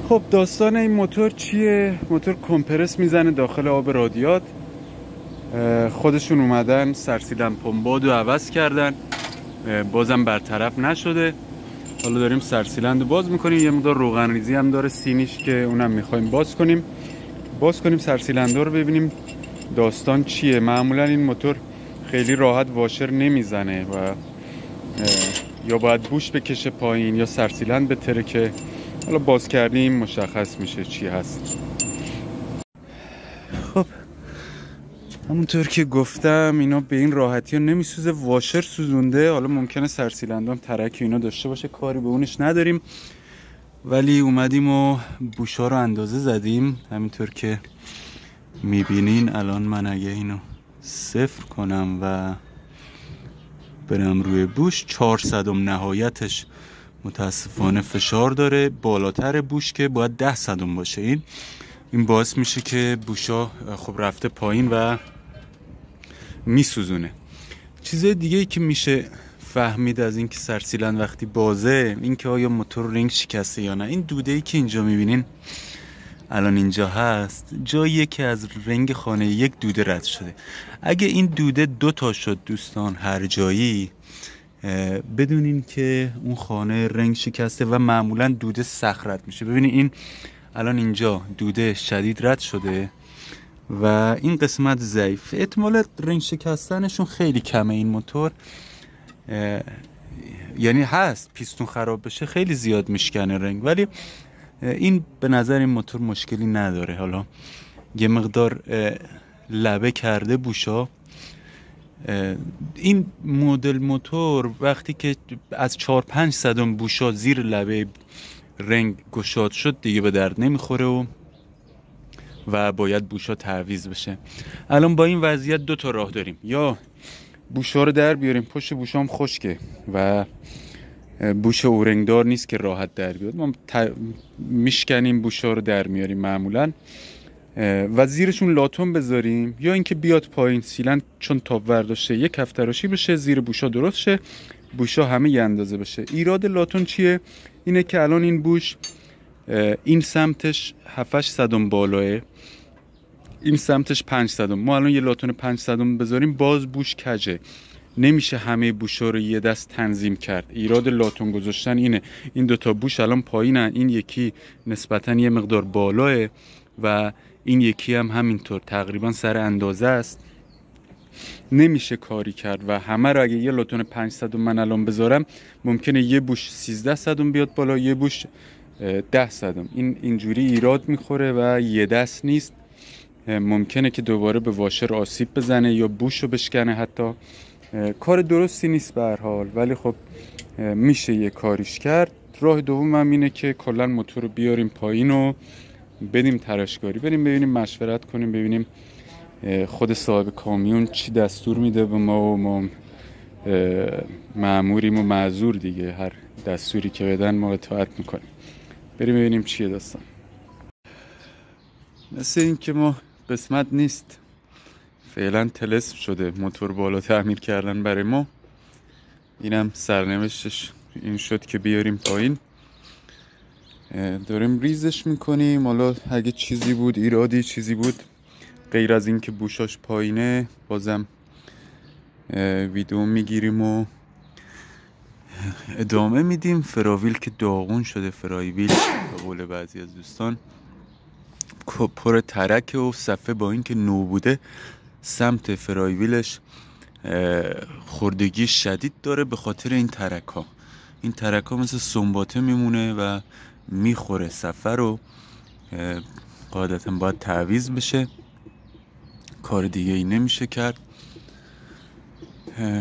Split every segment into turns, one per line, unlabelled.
خب داستان این موتور چیه؟ موتور کمپرس میزنه داخل آب رادیات. خودشون اومدن سرسیلن پمباد رو عوض کردن، بازم برطرف نشده. حالا داریم سرسیلند رو باز میکنیم. یه مقدار روغن ریزی هم داره سینیش که اونم میخوایم باز کنیم سرسیلنده رو ببینیم داستان چیه. معمولا این موتور خیلی راحت واشر نمیزنه و یا باید بوش بکشه پایین یا سرسیلند بترکه. حالا باز کردیم مشخص میشه چی هست. خب همونطور که گفتم اینا به این راحتی ها نمیسوزه، واشر سوزونده. حالا ممکنه سرسیلندام ترک اینا داشته باشه، کاری به اونش نداریم، ولی اومدیم و بوشا رو اندازه زدیم. همینطور که میبینین الان من اگه اینو صفر کنم و برم روی بوش 400 نهایتش متاسفانه فشار داره، بالاتر بوش که باید 10 صدم باشه. این باعث میشه که بوشا خب رفته پایین و میسوزونه. چیزای دیگه ای که میشه فهمید از این که سرسیلند وقتی بازه این که آیا موتور رنگ شکسته یا نه. این دوده ای که اینجا میبینین الان اینجا هست جاییه که از رنگ خانه یک دوده رد شده. اگه این دوده 2 تا شد دوستان هر جایی، بدونین که اون خانه رنگ شکسته و معمولا دوده سخت رد میشه. ببینین این الان اینجا دوده شدید رد شده و این قسمت ضعیف. احتمال رنگ شکستنشون خیلی کمه این موتور، یعنی هست پیستون خراب بشه خیلی زیاد میشکنه رنگ، ولی این به نظر این موتور مشکلی نداره. حالا یه مقدار لبه کرده بوشا. این مدل موتور وقتی که از 4-5 صدم بوشا زیر لبه رنگ گشاد شد دیگه به درد نمیخوره و باید بوشا تعویض بشه. الان با این وضعیت 2 تا راه داریم، یا بوشا رو در بیاریم، پشت بوشا هم خشکه و بوش اورنگدار نیست که راحت در بیاد، ما میشکنیم بوشا رو در میاریم معمولا و زیرشون لاتون بذاریم، یا اینکه بیاد پایین سیلند چون تاب ورداشته یک هفته راشی بشه، زیر بوشا درست شه، بوشا همه یه اندازه بشه. ایراد لاتون چیه؟ اینه که الان این بوش این سمتش 7-8 صدم بالاه، این سمتش 5 صدم. ما الان یه لاتون 5 صدم بذاریم باز بوش کجه، نمیشه همه بوشا رو یه دست تنظیم کرد. ایراد لاتون گذاشتن اینه. این 2 تا بوش الان پایینن، این یکی نسبتاً یه مقدار بالاه و این یکی هم همینطور تقریبا سر اندازه است. نمیشه کاری کرد و همه رو اگه یه لاتون 5 صدم من الان بذارم ممکنه یه بوش 13 صدم بیاد بالا، یه بوش 10 صدم. این اینجوری ایراد میخوره و یه دست نیست. ممکنه که دوباره به واشر آسیب بزنه یا بوش رو بشکنه. حتی کار درستی نیست به هر حال، ولی خب میشه یه کاریش کرد. راه دوم هم اینه که کلا موتور رو بیاریم پایین و بدیم تراشکاری، بریم ببینیم مشورت کنیم، ببینیم خود صاحب کامیون چی دستور میده به ما و ما مأموریم و معذور دیگه، هر دستوری که بدن ما اطاعت میکنیم. بریم ببینیم چیه داستان. مثل این که ما قسمت نیست، فعلا طلسم شده موتور بالا تعمیر کردن برای ما. اینم سرنوشتش این شد که بیاریم پایین، داریم ریزش میکنیم. حالا اگه چیزی بود، ایرادی چیزی بود غیر از این که بوشاش پایینه، بازم ویدیو میگیریم و ادامه میدیم. فراویل که داغون شده، فرایویل به قول بعضی از دوستان پر ترکه و صفحه با این که نو بوده سمت فرایویلش خوردگی شدید داره به خاطر این ترک ها. این ترک ها مثل سنباته میمونه و میخوره صفحه رو، قاعدتا باید تعویض بشه، کار دیگه ای نمیشه کرد.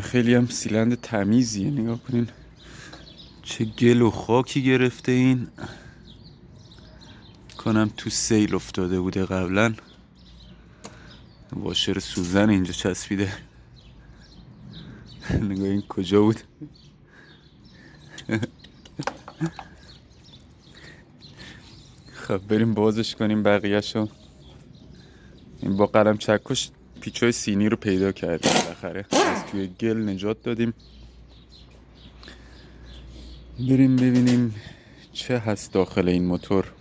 خیلی هم سیلند تمیزیه، نگاه کنین چه گل و خاکی گرفته. این کنم تو سیل افتاده بوده قبلا، واشر سوزن اینجا چسبیده. نگاه این کجا بود. خب بریم بازش کنیم بقیه‌شو. این با قلم چکش پیچای سینی رو پیدا کردیم بالاخره، از توی گل نجات دادیم. بریم ببینیم چه هست داخل این موتور.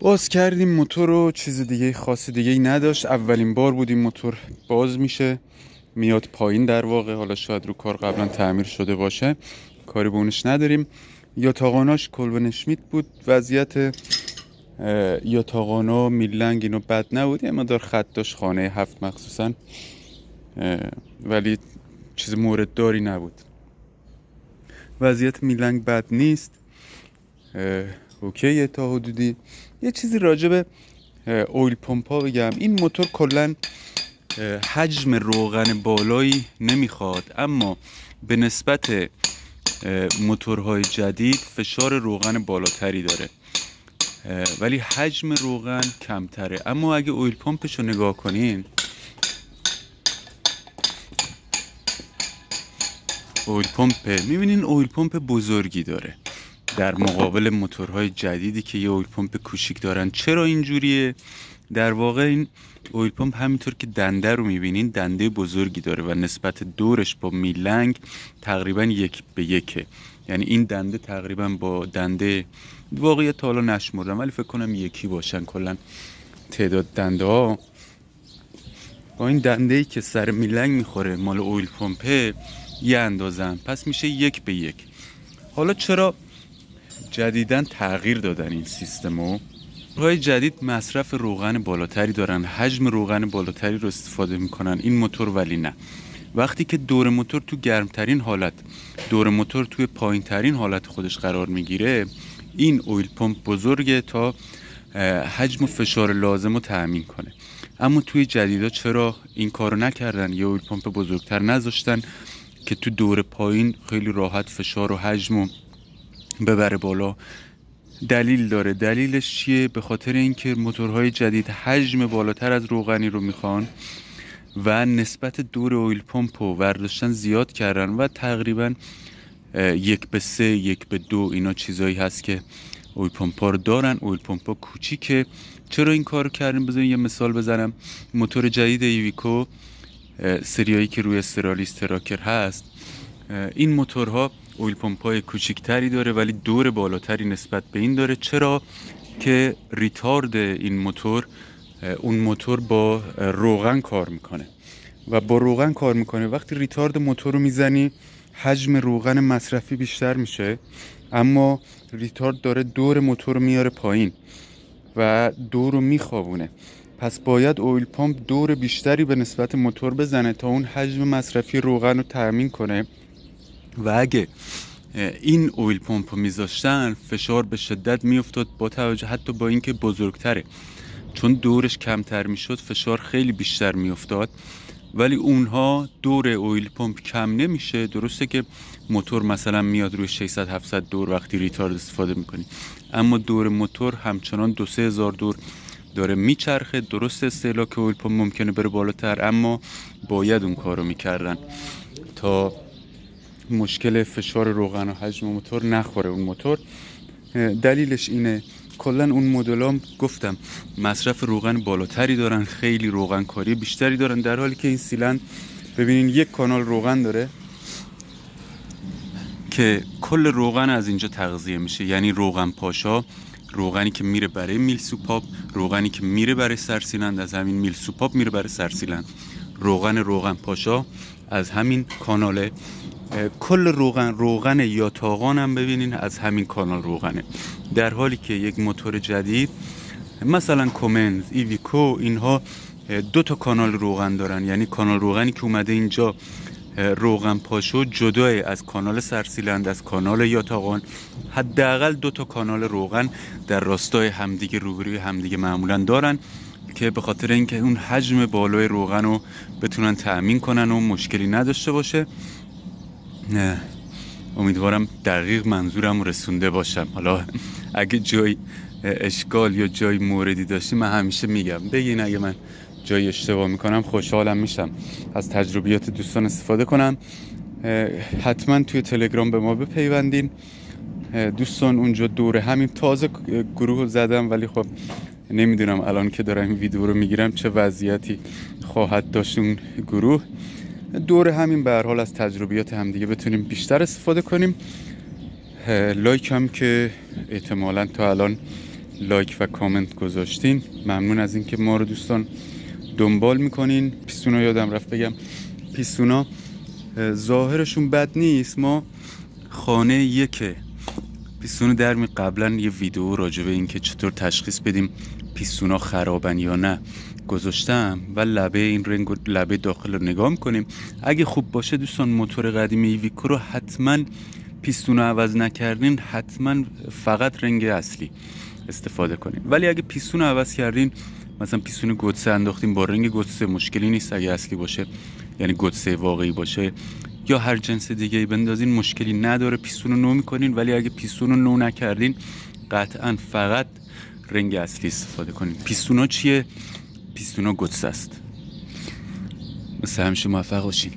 باز کردیم موتور رو، چیز دیگه خاص دیگه ای نداشت. اولین بار بود این موتور باز میشه، میاد پایین در واقع. حالا شاید رو کار قبلا تعمیر شده باشه، کاری به اونش نداریم. یاتاقاناش کلبن شمیت بود. وضعیت یاتاقانا میلنگ اینو بد نبود، اما دار خط داشت خانه 7 مخصوصا، ولی چیز مورد داری نبود. وضعیت میلنگ بد نیست، اوکیه تا حدودی. یه چیزی راجع به اویل پمپ ها بگم. این موتور کلن حجم روغن بالایی نمیخواد، اما به نسبت موتورهای جدید فشار روغن بالاتری داره، ولی حجم روغن کمتره. اما اگه اویل پمپش رو نگاه کنین، اویل پمپ میبینین اویل پمپ بزرگی داره در مقابل موتورهای جدیدی که یه اویل پمپ کوچیک دارن. چرا اینجوریه؟ در واقع این اویل پمپ همینطور که دنده رو میبینین دنده بزرگی داره و نسبت دورش با میلنگ تقریبا 1:1. یعنی این دنده تقریبا با دنده، واقعیت تا حالا نشمردم ولی فکر کنم یکی باشن کلا تعداد دنده ها، با این دنده ای که سر میلنگ میخوره مال اویل پمپه یه اندازن، پس میشه 1:1. حالا چرا جدیداً تغییر دادن این سیستمو؟ موتورهای جدید مصرف روغن بالاتری دارن، حجم روغن بالاتری رو استفاده میکنن. این موتور ولی نه. وقتی که دور موتور تو گرمترین حالت، دور موتور توی پایین ترین حالت خودش قرار میگیره، این اویل پمپ بزرگه تا حجم و فشار لازم رو تأمین کنه. اما توی جدیدا چرا این کارو نکردن؟ یه اویل پمپ بزرگتر نذاشتن که تو دور پایین خیلی راحت فشار و حجم رو ببره بالا. دلیل داره. دلیلش چیه؟ به خاطر اینکه موتورهای جدید حجم بالاتر از روغنی رو میخوان و نسبت دور اویل پمپ رو برداشتن زیاد کردن و تقریبا 1:3 1:2 اینا چیزایی هست که اویل پمپ ها رو دارن. اویل پمپ ها کوچیکه. چرا این کار کردن؟ بذارین یه مثال بزنم. موتور جدید ایویکو سریایی که روی استرالیس تراکر هست، این موتورها اویل پمپ های کوچیکتری داره ولی دور بالاتری نسبت به این داره. چرا؟ که ریتارد این موتور، اون موتور با روغن کار میکنه و با روغن کار میکنه. وقتی ریتارد موتور رو میزنی حجم روغن مصرفی بیشتر میشه، اما ریتارد داره دور موتور رو میاره پایین و دور رو میخوابونه. پس باید اویل پمپ دور بیشتری به نسبت موتور بزنه تا اون حجم مصرفی روغن رو تأمین کنه. و اگه این اویل پمپ رو میذاشتن فشار به شدت میافتاد، با توجه حتی با اینکه بزرگتره، چون دورش کمتر میشد فشار خیلی بیشتر میافتاد. ولی اونها دور اویل پمپ کم نمیشه. درسته که موتور مثلا میاد روی 600-700 دور وقتی ریتارد استفاده میکنی، اما دور موتور همچنان 2-3 هزار دور داره میچرخه. درسته استهلاک اویل پمپ ممکنه بره بالاتر، اما باید اون کارو میکردن تا مشکل فشار روغن و حجم موتور نخوره اون موتور. دلیلش اینه. کلا اون مدلام گفتم مصرف روغن بالاتری دارن، خیلی روغن کاری بیشتری دارن، در حالی که این سیلند ببینین یک کانال روغن داره که کل روغن از اینجا تغذیه میشه. یعنی روغن پاشا، روغنی که میره برای میل سوپاپ، روغنی که میره برای سرسیلند از همین میل سوپاپ میره برای سرسیلند، روغن پاشا از همین کاناله، کل روغن یاتاقان هم ببینین از همین کانال روغنه. در حالی که یک موتور جدید مثلا کومنز، ایویکو، اینها 2 تا کانال روغن دارن. یعنی کانال روغنی که اومده اینجا روغن پاشو جدای از کانال سرسیلند، از کانال یاتاقان، حداقل 2 تا کانال روغن در راستای همدیگه روبروی همدیگه معمولا دارن که به خاطر اینکه اون حجم بالای روغن رو بتونن تأمین کنن و مشکلی نداشته باشه. نه، امیدوارم دقیق منظورم رسونده باشم. حالا اگه جای اشکال یا جای موردی داشتی من همیشه میگم، بگین اگه من جای اشتباه میکنم خوشحالم میشم از تجربیات دوستان استفاده کنم. حتما توی تلگرام به ما بپیوندین دوستان. اونجا دوره همین تازه گروه زدم، ولی خب نمیدونم الان که دارم این ویدیو رو میگیرم چه وضعیتی خواهد داشت اون گروه. دور همین به هر حال از تجربیات همدیگه بتونیم بیشتر استفاده کنیم. لایک هم که احتمالاً تا الان لایک و کامنت گذاشتین. ممنون از اینکه ما رو دوستان دنبال میکنین. پیستونا یادم رفت بگم، پیستونا ظاهرشون بد نیست. ما خانه یک پیستون درمی قبلا یه ویدیو راجع به این که چطور تشخیص بدیم پیستونا خرابن یا نه گذاشتم و لبه این رنگ و لبه داخل رو نگاه میکنیم. اگه خوب باشه دوستان موتور قدیمی ایویکو رو حتما پیستون رو عوض نکردین، حتما فقط رنگ اصلی استفاده کنین. ولی اگه پیستون رو عوض کردین، مثلا پیستون گودسه انداختین با رنگ گودسه، مشکلی نیست اگه اصلی باشه، یعنی گودسه واقعی باشه یا هر جنس دیگه ای بندازین مشکلی نداره، پیستون رو نو میکنین. ولی اگه پیستون رو نو نکردین قطعا فقط رنگ اصلی استفاده کنین. پیستون ها چیه؟ پیستون ها گودسه است. مثل همیشه موفق باشین.